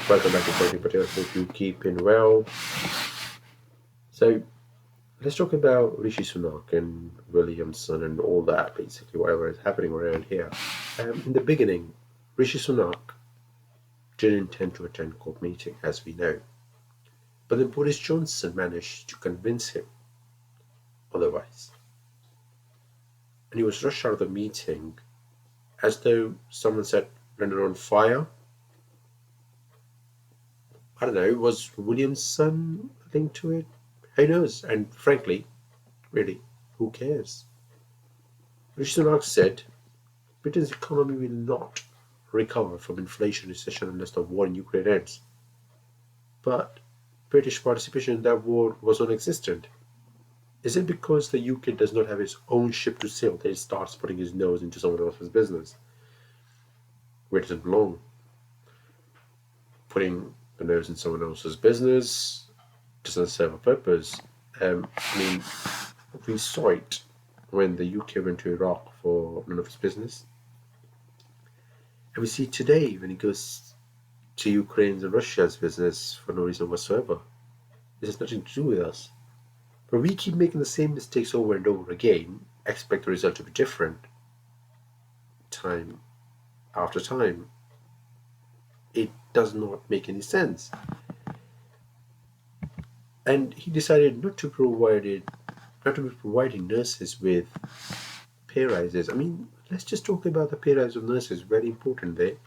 Welcome back to Project Patel. Hope you keeping well. So let's talk about Rishi Sunak and Williamson and all that, basically, whatever is happening around here. In the beginning, Rishi Sunak didn't intend to attend court meeting, as we know. But then Boris Johnson managed to convince him otherwise. And he was rushed out of the meeting as though someone set London on fire. I don't know, was Williamson linked to it? Who knows? And frankly, really, who cares? Rishi Sunak said Britain's economy will not recover from inflation recession unless the war in Ukraine ends. But British participation in that war was non-existent. Is it because the UK does not have its own ship to sail that it starts putting its nose into someone else's business where it doesn't belong? Putting the nose in someone else's business doesn't serve a purpose. We saw it when the UK went to Iraq for none of its business. And we see it today when it goes to Ukraine's and Russia's business for no reason whatsoever. This has nothing to do with us. But we keep making the same mistakes over and over again, expect the result to be different time after time. It does not make any sense. And he decided not to be providing nurses with pay rises. Let's just talk about the pay rise of nurses. Very important there.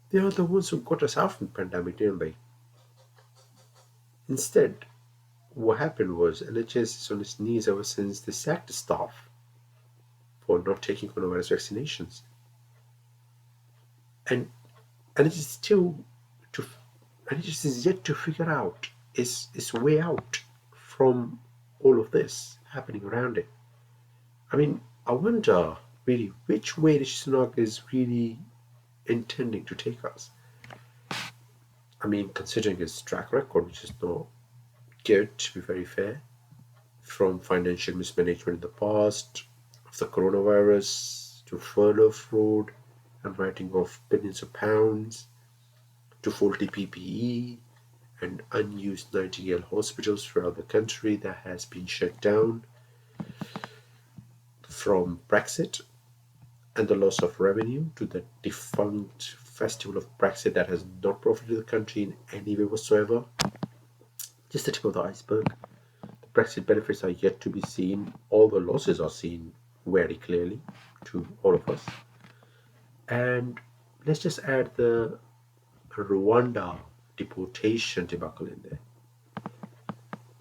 They are the ones who got us out from the pandemic, didn't they? Instead, what happened was NHS is on its knees ever since they sacked the staff for not taking coronavirus vaccinations. And NHS is yet to figure out its way out from all of this happening around it. I wonder really which way Rishi Sunak is really intending to take us. Considering his track record, which is not good, to be very fair, from financial mismanagement in the past, of the coronavirus, to furlough fraud and writing off billions of pounds, to faulty PPE and unused Nightingale hospitals throughout the country that has been shut down, from Brexit and the loss of revenue to the defunct festival of Brexit that has not profited the country in any way whatsoever. Just the tip of the iceberg. The Brexit benefits are yet to be seen. All the losses are seen very clearly to all of us. And let's just add the Rwanda deportation debacle in there.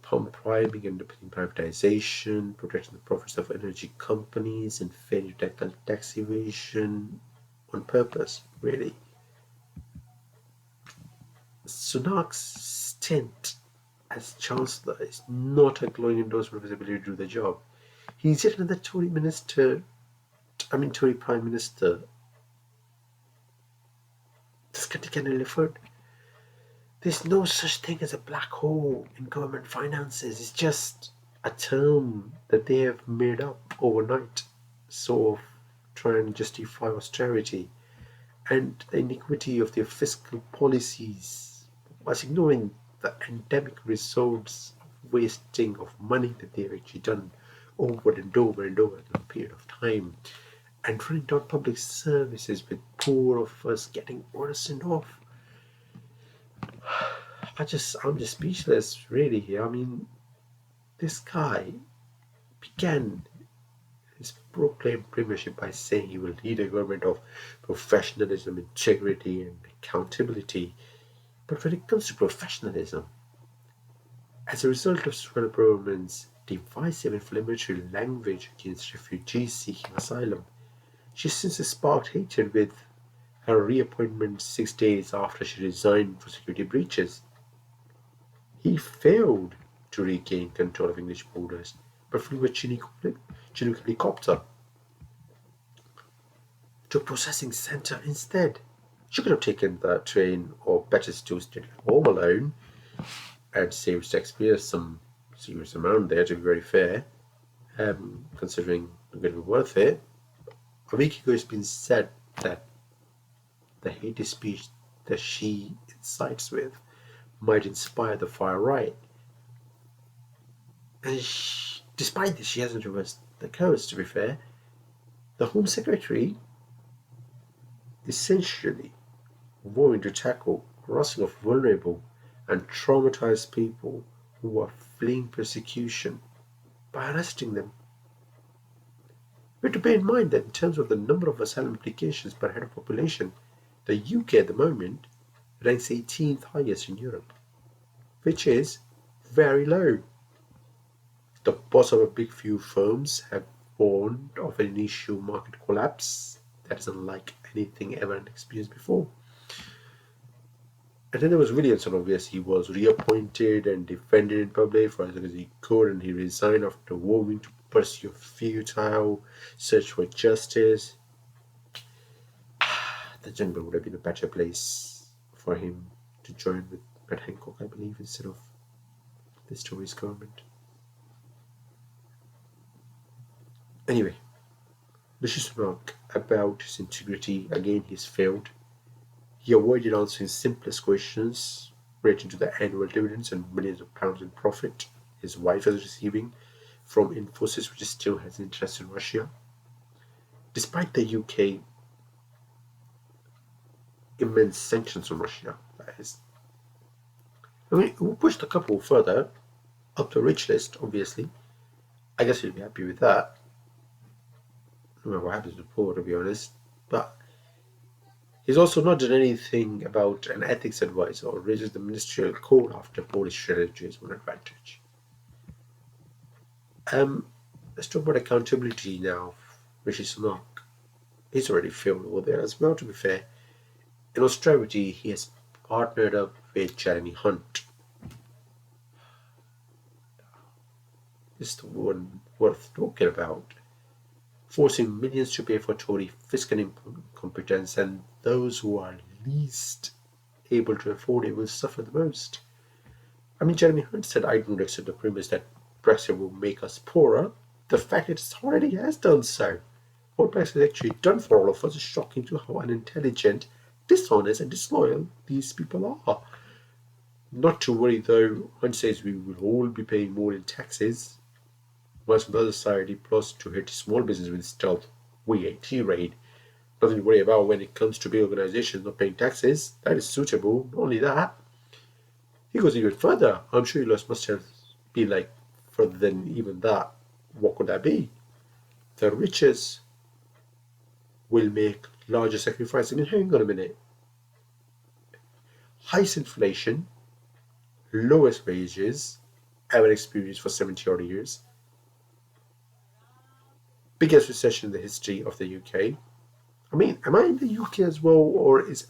Pump priming and underpinning privatization, protecting the profits of energy companies, and failure to tackle tax evasion on purpose, really. Sunak's stint as Chancellor is not a glowing endorsement of his ability to do the job. He's yet another Tory Prime Minister this country can ill afford. There's no such thing as a black hole in government finances. It's just a term that they have made up overnight, sort of trying to justify austerity and the iniquity of their fiscal policies, whilst ignoring the endemic results of wasting of money that they've actually done over and over and over in a period of time, and running down public services with poor of us getting worse and off. I'm just speechless, really. This guy began his proclaimed premiership by saying he will lead a government of professionalism, integrity, and accountability. But when it comes to professionalism, as a result of Sudan government's divisive inflammatory language against refugees seeking asylum, she since sparked hatred with her reappointment 6 days after she resigned for security breaches. He failed to regain control of English borders, but flew a Chinook helicopter to a processing centre instead. She could have taken the train or better still stayed at home alone and saved taxpayers some serious amount there, to be very fair, considering it would be worth it. A week ago it's been said that the hate speech that she incites with might inspire the far right. And despite this, she hasn't reversed the course, to be fair. The Home Secretary essentially vowing to tackle harassing of vulnerable and traumatized people who are fleeing persecution by arresting them. We have to bear in mind that in terms of the number of asylum applications per head of population, the UK at the moment ranks 18th highest in Europe, which is very low. The boss of a big few firms have warned of an initial market collapse that is unlike anything ever experienced before. And then there was Williamson, obviously. He was reappointed and defended in public for as long as he could, and he resigned after vowing to pursue a futile search for justice. The jungle would have been a better place for him to join with Matt Hancock, I believe, instead of this Tories government. Anyway, Rishi Sunak, about his integrity, again, he's failed. He avoided answering simplest questions relating to the annual dividends and millions of pounds in profit his wife is receiving from Infosys, which still has interest in Russia. Despite the UK immense sanctions on Russia, that is. I mean, we'll push the couple further up the rich list, obviously. I guess you'd be happy with that. No matter what happens to the poor, to be honest. But he's also not done anything about an ethics advisor or raises the ministerial code after Polish strategies one advantage. Let's talk about accountability now. Rishi Sunak. He's already failed over there as well, to be fair. In austerity, he has partnered up with Jeremy Hunt. This is the one worth talking about. Forcing millions to pay for Tory fiscal incompetence, and those who are least able to afford it will suffer the most. I mean, Jeremy Hunt said, I don't accept the premise that Brexit will make us poorer. The fact that it already has done so. What Brexit has actually done for all of us is shocking to how unintelligent, dishonest, and disloyal these people are. Not to worry though, Hunt says we will all be paying more in taxes. Whilst on the other side, he plots to hit small business with stealth VAT raid. Nothing to worry about when it comes to big organizations not paying taxes. That is suitable. Not only that, he goes even further. I'm sure you must have been like further than even that. What could that be? The richest will make larger sacrifices. I mean, hang on a minute. Highest inflation, lowest wages ever experienced for 70 odd years, biggest recession in the history of the UK. I mean, am I in the UK as well, or is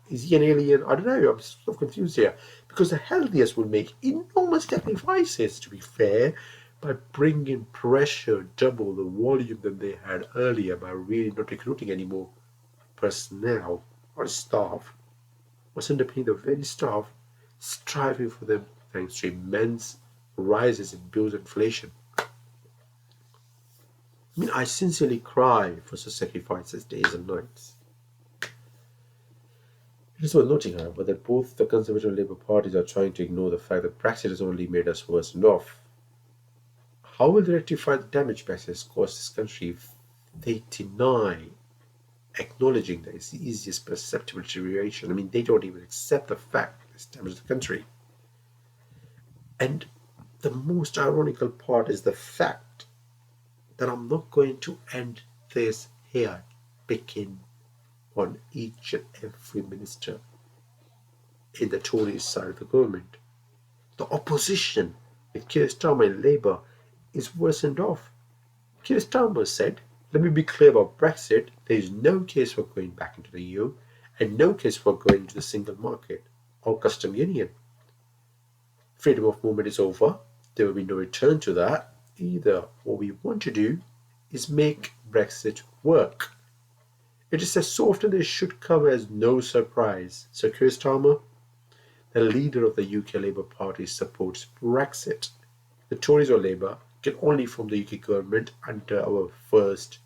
he an alien? I don't know. I'm sort of confused here because the healthiest will make enormous sacrifices. To be fair, by bringing pressure double the volume than they had earlier by really not recruiting any more personnel or staff, was underpinning the very staff striving for them thanks to immense rises in bills and inflation. I mean, I sincerely cry for such sacrifices days and nights. It is worth noting, however, that both the Conservative and Labour parties are trying to ignore the fact that Brexit has only made us worse off. How will they rectify the damage Brexit has caused this country if they deny acknowledging that it's the easiest perceptible deterioration? I mean, they don't even accept the fact that it's damaged the country. And the most ironical part is the fact that I'm not going to end this here picking on each and every minister in the Tories side of the government. The opposition with Keir Starmer and Labour is worsened off. Keir Starmer said, let me be clear about Brexit, there is no case for going back into the EU and no case for going into the single market or custom union. Freedom of movement is over, there will be no return to that. Either what we want to do is make Brexit work. It is as soft and it should come as no surprise. Sir Keir Starmer, the leader of the UK Labour Party, supports Brexit. The Tories or Labour can only form the UK government under our first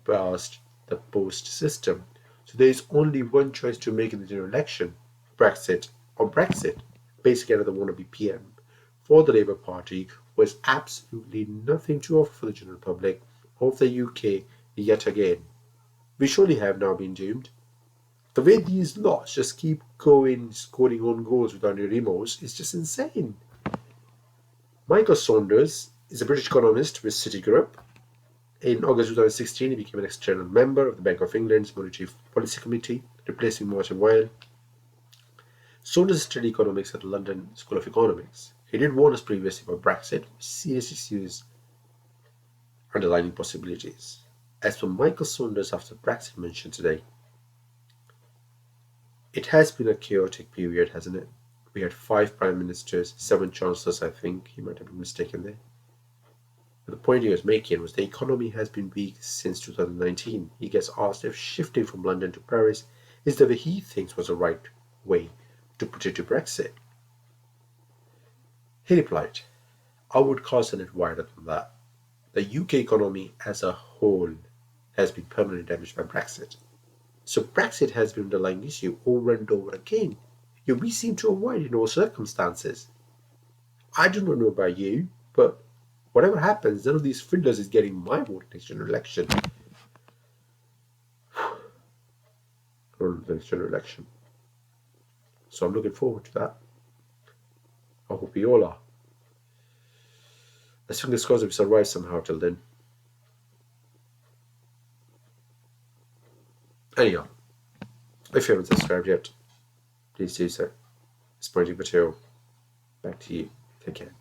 past the post system. So there is only one choice to make in the general election: Brexit or Brexit. Basically, another wannabe PM for the Labour Party who has absolutely nothing to offer for the general public of the UK yet again. We surely have now been doomed. The way these lots just keep going, scoring on goals without any remorse is just insane. Michael Saunders is a British economist with Citigroup. In August 2016, he became an external member of the Bank of England's Monetary Policy Committee, replacing Martin Weil. Saunders studied economics at the London School of Economics. He did warn us previously about Brexit, with serious underlying possibilities. As for Michael Saunders after Brexit mentioned today, it has been a chaotic period, hasn't it? We had 5 prime ministers, 7 chancellors, I think. He might have been mistaken there. But the point he was making was the economy has been weak since 2019. He gets asked if shifting from London to Paris is the way he thinks was the right way to put it to Brexit. He replied, I would caution it wider than that. The UK economy as a whole has been permanently damaged by Brexit. So Brexit has been an underlying issue over and over again. Yet we seem to avoid it in all circumstances. I do not know about you, but whatever happens, none of these fiddlers is getting my vote next general election. Or the next general election. So I'm looking forward to that. I hope we all are. Let's fingers crossed we survive somehow till then. Anyhow, if you haven't subscribed yet, please do so. It's Pointing Potato. Back to you. Take care.